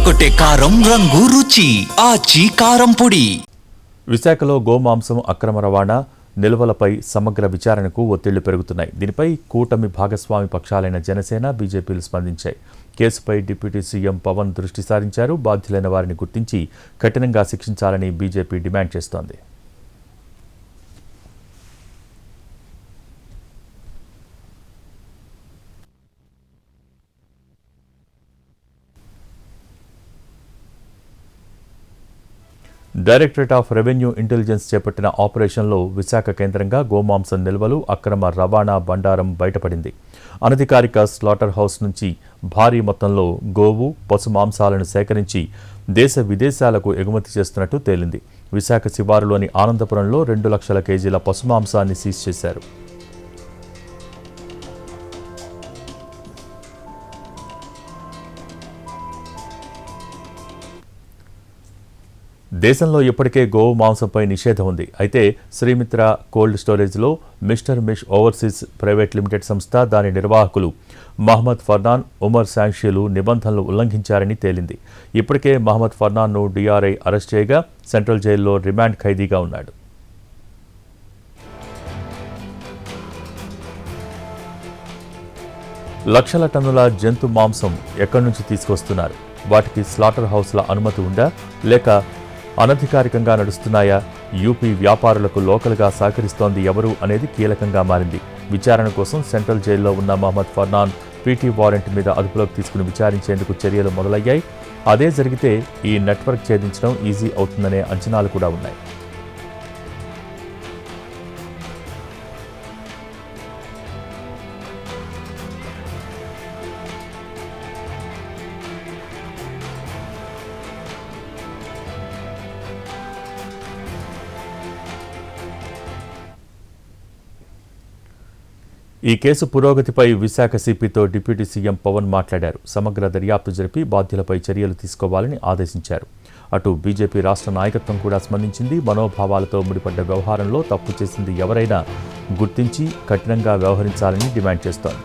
అదరగొట్టే కారం రంగు రుచి ఆచి కారం పొడి. విశాఖలో గోమాంసం అక్రమ రవాణా నిల్వలపై సమగ్ర విచారణకు ఒత్తిళ్లు పెరుగుతున్నాయి. దీనిపై కూటమి భాగస్వామి పక్షాలైన జనసేన, బీజేపీలు స్పందించాయి. కేసుపై డిప్యూటీ సీఎం పవన్ దృష్టి సారించారు. బాధ్యులైన వారిని గుర్తించి కఠినంగా శిక్షించాలని బీజేపీ డిమాండ్ చేస్తోంది. డైరెక్టరేట్ ఆఫ్ రెవెన్యూ ఇంటెలిజెన్స్ చేపట్టిన ఆపరేషన్లో విశాఖ కేంద్రంగా గోమాంసం నిల్వలు, అక్రమ రవాణా బండారం బయటపడింది. అనధికారిక స్లాటర్ హౌస్ నుంచి భారీ మొత్తంలో గోవు, పశు మాంసాలను సేకరించి దేశ విదేశాలకు ఎగుమతి చేస్తున్నట్టు తేలింది. విశాఖ శివారులోని ఆనందపురంలో 2 లక్షల కేజీల పశు మాంసాన్ని సీజ్ చేశారు. దేశంలో ఇప్పటికే గోవు మాంసంపై నిషేధం ఉంది. అయితే శ్రీమిత్ర కోల్డ్ స్టోరేజ్లో mister Mish overseas private limited సంస్థ, దాని నిర్వాహకులు మహమ్మద్ ఫర్నాన్, ఉమర్ శాంషీలు నిబంధనలు ఉల్లంఘించారని తేలింది. ఇప్పటికే మహమ్మద్ ఫర్నాన్ను డీఆర్ఐ అరెస్ట్ చేయగా సెంట్రల్ జైల్లో రిమాండ్ ఖైదీగా ఉన్నాడు. లక్షల టన్నుల జంతు మాంసం ఎక్కడి నుంచి తీసుకొస్తున్నారు? వాటికి స్లాటర్ హౌస్ల అనుమతి ఉందా, లేక అనధికారికంగా నడుస్తున్నాయా? యూపీ వ్యాపారులకు లోకల్గా సహకరిస్తోంది ఎవరు అనేది కీలకంగా మారింది. విచారణ కోసం సెంట్రల్ జైల్లో ఉన్న మహమ్మద్ ఫర్నాన్ పీటీ వారెంట్ మీద అదుపులోకి తీసుకుని విచారించేందుకు చర్యలు మొదలయ్యాయి. అదే జరిగితే ఈ నెట్వర్క్ ఛేదించడం ఈజీ అవుతుందనే అంచనాలు కూడా ఉన్నాయి. ఈ కేసు పురోగతిపై విశాఖ సిపితో డిప్యూటీ సీఎం పవన్ మాట్లాడారు. సమగ్ర దర్యాప్తు జరిపి బాధ్యులపై చర్యలు తీసుకోవాలని ఆదేశించారు. అటు బీజేపీ రాష్ట్ర నాయకత్వం కూడా స్పందించింది. మనోభావాలతో ముడిపడ్డ వ్యవహారంలో తప్పు చేసింది ఎవరైనా గుర్తించి కఠినంగా వ్యవహరించాలని డిమాండ్ చేస్తోంది.